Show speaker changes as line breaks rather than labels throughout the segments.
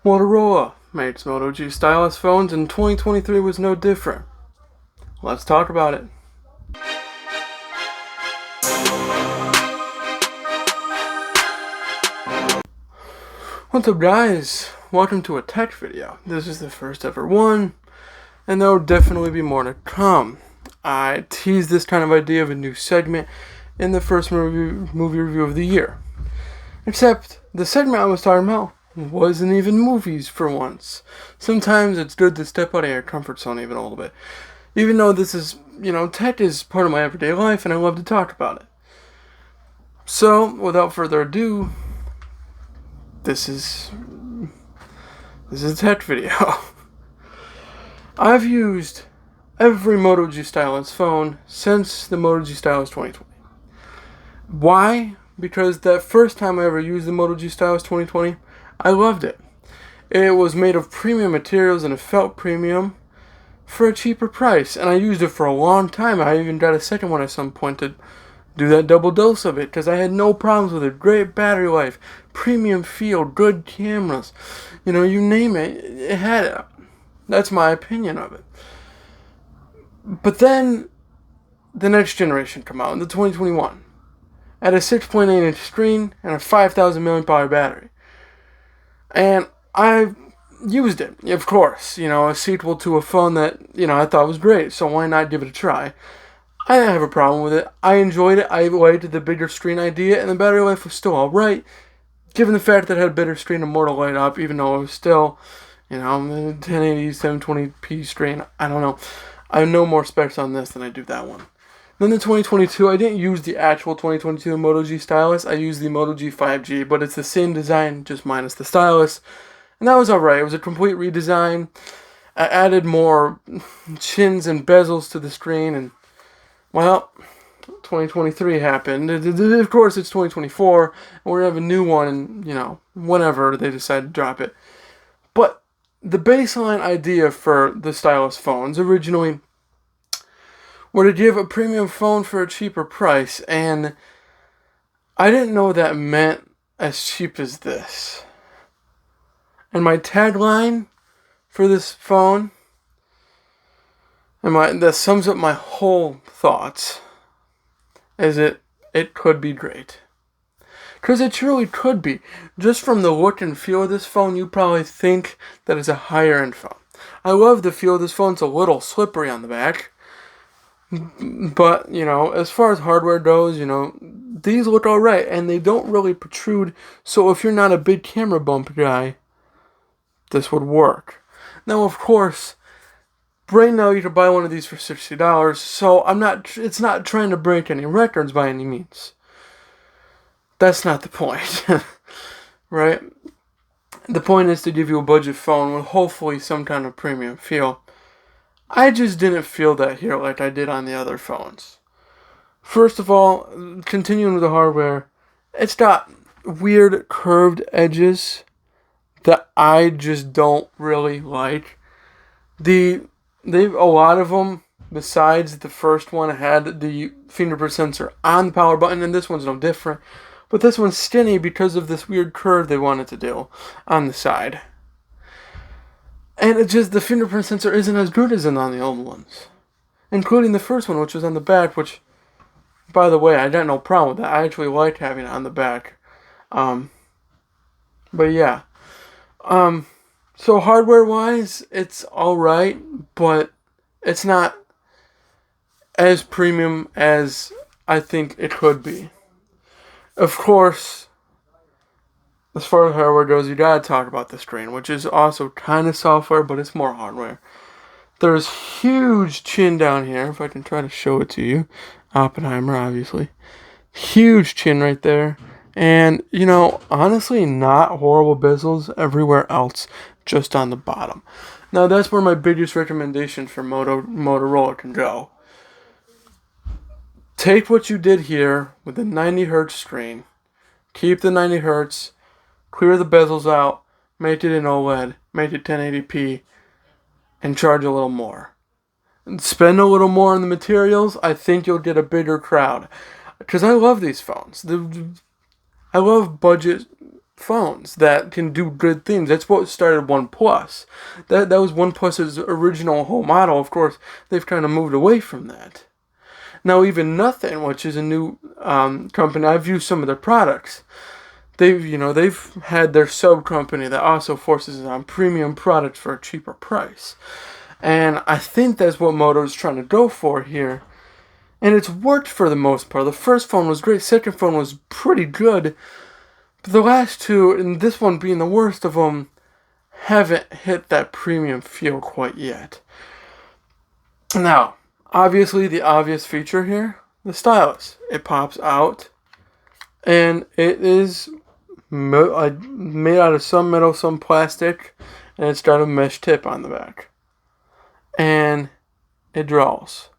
Motorola makes Moto G Stylus phones, and 2023 was no different. Let's talk about it. What's up, guys? Welcome to a tech video. This is the first ever one, and there will definitely be more to come. I teased this kind of idea of a new segment in the first movie review of the year. Except the segment I was talking about wasn't even movies for once. Sometimes it's good to step out of your comfort zone even a little bit. Even though this is, tech is part of my everyday life and I love to talk about it. So, without further ado, this is a tech video. I've used every Moto G Stylus phone since the Moto G Stylus 2020. Why? Because that first time I ever used the Moto G Stylus 2020, I loved it. It was made of premium materials and it felt premium for a cheaper price. And I used it for a long time. I even got a second one at some point to do that double dose of it because I had no problems with it. Great battery life, premium feel, good cameras. You name it, it had it. That's my opinion of it. But then the next generation come out in the 2021 at a 6.8-inch screen and a 5,000 mAh battery. And I used it, of course, a sequel to a phone that, I thought was great, so why not give it a try? I didn't have a problem with it. I enjoyed it. I liked the bigger screen idea, and the battery life was still alright, given the fact that it had a bigger screen and more to light up, even though it was still, 1080, 720p screen. I don't know. I have no more specs on this than I do that one. Then the 2022, I didn't use the actual 2022 Moto G Stylus. I used the Moto G 5G, but it's the same design, just minus the stylus. And that was alright. It was a complete redesign. I added more chins and bezels to the screen, and well, 2023 happened. Of course, it's 2024, and we're going to have a new one, and, whenever they decide to drop it. But the baseline idea for the Stylus phones originally were to give a premium phone for a cheaper price, and I didn't know that meant as cheap as this. And my tagline for this phone, and that sums up my whole thoughts, is it could be great. Because it truly could be. Just from the look and feel of this phone, you probably think that it's a higher end phone. I love the feel of this phone. It's a little slippery on the back. But, as far as hardware goes, these look alright. And they don't really protrude. So if you're not a big camera bump guy, this would work. Now, of course, right now you can buy one of these for $60. So it's not trying to break any records by any means. That's not the point, right? The point is to give you a budget phone with hopefully some kind of premium feel. I just didn't feel that here like I did on the other phones. First of all, continuing with the hardware, it's got weird curved edges that I just don't really like. They've a lot of them, besides the first one, had the fingerprint sensor on the power button, and this one's no different. But this one's skinny because of this weird curve they wanted to do on the side. And the fingerprint sensor isn't as good as on the old ones. Including the first one, which was on the back, which, by the way, I got no problem with that. I actually like having it on the back. But yeah. So hardware-wise, it's alright, but it's not as premium as I think it could be. Of course, as far as hardware goes, you gotta talk about the screen, which is also kind of software, but it's more hardware. There's huge chin down here, if I can try to show it to you. Oppenheimer, obviously. Huge chin right there. And, honestly, not horrible bezels everywhere else, just on the bottom. Now, that's where my biggest recommendation for Motorola can go. Take what you did here with the 90 Hz screen, keep the 90 Hz, clear the bezels out, make it an OLED, make it 1080p, and charge a little more. And spend a little more on the materials, I think you'll get a bigger crowd. Because I love these phones. I love budget phones that can do good things. That's what started OnePlus. That was OnePlus's original whole model. Of course, they've kind of moved away from that. Now, even Nothing, which is a new company, I've used some of their products. They've had their sub company that also forces on premium products for a cheaper price. And I think that's what Moto is trying to go for here. And it's worked for the most part. The first phone was great. Second phone was pretty good. But the last two, and this one being the worst of them, haven't hit that premium feel quite yet. Now, obviously, the obvious feature here, the stylus. It pops out, and it is made out of some metal, some plastic, and it's got a mesh tip on the back. And it draws.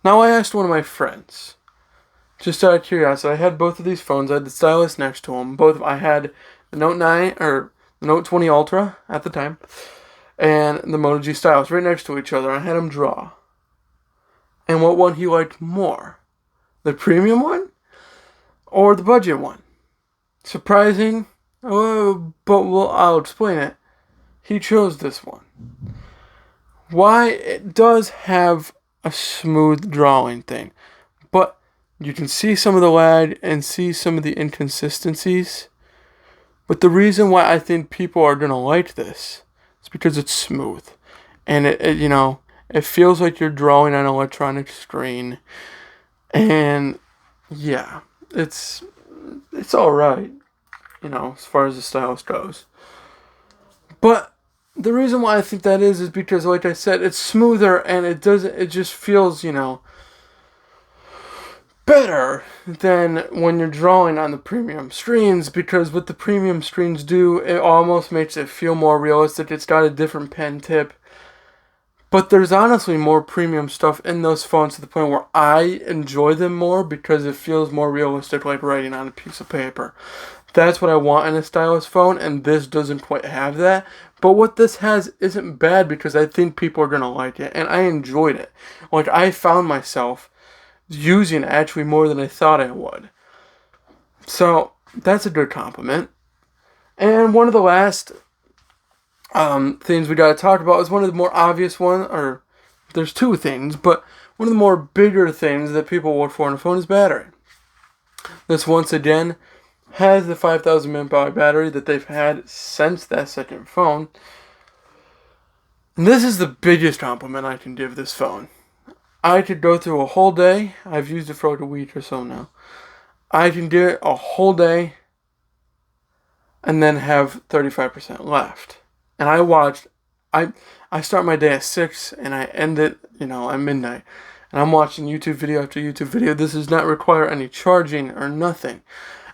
Now, I asked one of my friends, just out of curiosity. I had both of these phones. I had the stylus next to them. I had the Note 9 or the Note 20 Ultra at the time, and the Moto G stylus right next to each other. I had him draw. And what one he liked more? The premium one or the budget one? Surprising, but I'll explain it. He chose this one. Why? It does have a smooth drawing thing, but you can see some of the lag and see some of the inconsistencies. But the reason why I think people are going to like this is because it's smooth. And it feels like you're drawing on an electronic screen. And yeah, it's alright, as far as the stylus goes. But the reason why I think that is because, like I said, it's smoother and it just feels, better than when you're drawing on the premium screens, because what the premium screens do, it almost makes it feel more realistic. It's got a different pen tip. But there's honestly more premium stuff in those phones to the point where I enjoy them more because it feels more realistic, like writing on a piece of paper. That's what I want in a stylus phone, and this doesn't quite have that. But what this has isn't bad because I think people are going to like it, and I enjoyed it. Like, I found myself using it actually more than I thought I would. So, that's a good compliment. And one of the last things we got to talk about is one of the more obvious or there's two things, but one of the more bigger things that people look for in a phone is battery. This, once again, has the 5,000 mAh battery that they've had since that second phone. And this is the biggest compliment I can give this phone. I could go through a whole day. I've used it for like a week or so now. I can do it a whole day and then have 35% left. And I start my day at 6 and I end it, at midnight. And I'm watching YouTube video after YouTube video. This does not require any charging or nothing.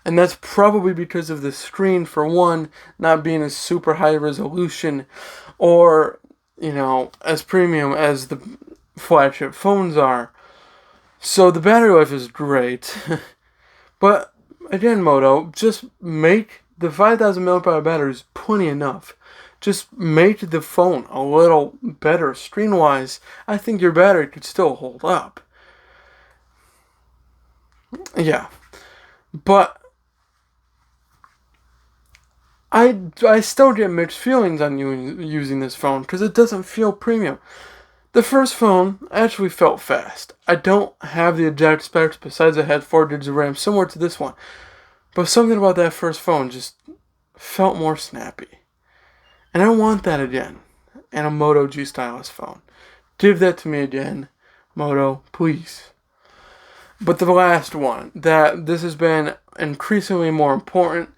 And that's probably because of the screen, for one, not being as super high resolution or, as premium as the flagship phones are. So the battery life is great. But again, Moto, just make the 5,000 mAh batteries plenty enough. Just make the phone a little better screen-wise. I think your battery could still hold up. Yeah. But I still get mixed feelings on using this phone because it doesn't feel premium. The first phone actually felt fast. I don't have the exact specs besides it had 4 gigs of RAM, similar to this one. But something about that first phone just felt more snappy. And I want that again in a Moto G stylus phone. Give that to me again, Moto, please. But the last one, that this has been increasingly more important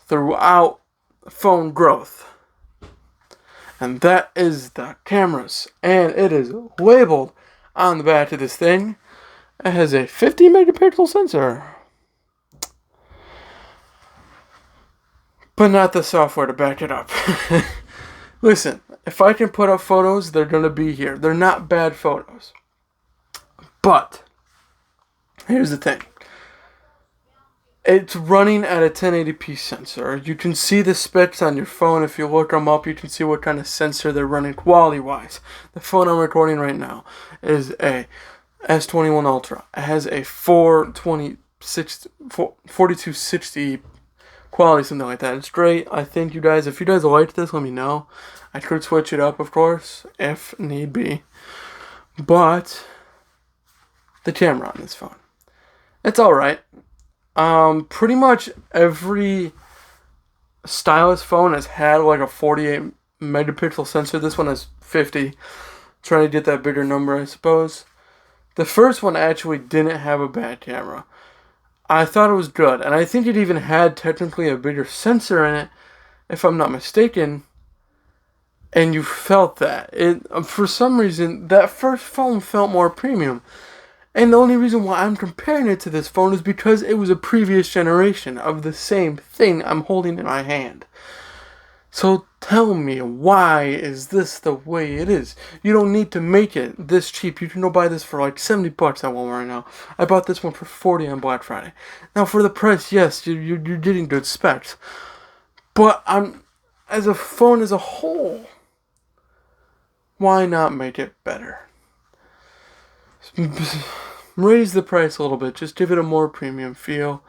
throughout phone growth. And that is the cameras. And it is labeled on the back of this thing. It has a 50 megapixel sensor. But not the software to back it up. Listen, if I can put up photos, they're going to be here. They're not bad photos. But here's the thing. It's running at a 1080p sensor. You can see the specs on your phone. If you look them up, you can see what kind of sensor they're running quality-wise. The phone I'm recording right now is a S21 Ultra. It has a 4260 quality, something like that. It's great. I think you guys, if you guys liked this, let me know. I could switch it up, of course, if need be. But the camera on this phone, it's alright. Pretty much every Stylus phone has had like a 48 megapixel sensor. This one has 50. Trying to get that bigger number, I suppose. The first one actually didn't have a bad camera. I thought it was good, and I think it even had technically a bigger sensor in it, if I'm not mistaken. And you felt that. For some reason, that first phone felt more premium. And the only reason why I'm comparing it to this phone is because it was a previous generation of the same thing I'm holding in my hand. So tell me, why is this the way it is? You don't need to make it this cheap. You can go buy this for like $70 at Walmart right now. I bought this one for $40 on Black Friday. Now for the price, yes, you're getting good specs. But as a phone as a whole, why not make it better? Raise the price a little bit. Just give it a more premium feel.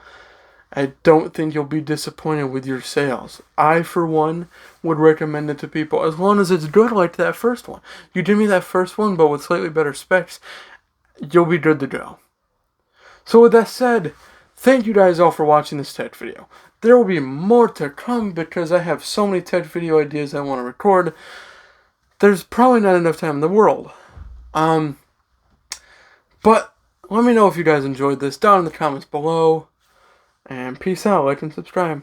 I don't think you'll be disappointed with your sales. I, for one, would recommend it to people as long as it's good like that first one. You give me that first one, but with slightly better specs, you'll be good to go. So with that said, thank you guys all for watching this tech video. There will be more to come because I have so many tech video ideas I want to record. There's probably not enough time in the world. But let me know if you guys enjoyed this down in the comments below. And peace out, like and subscribe.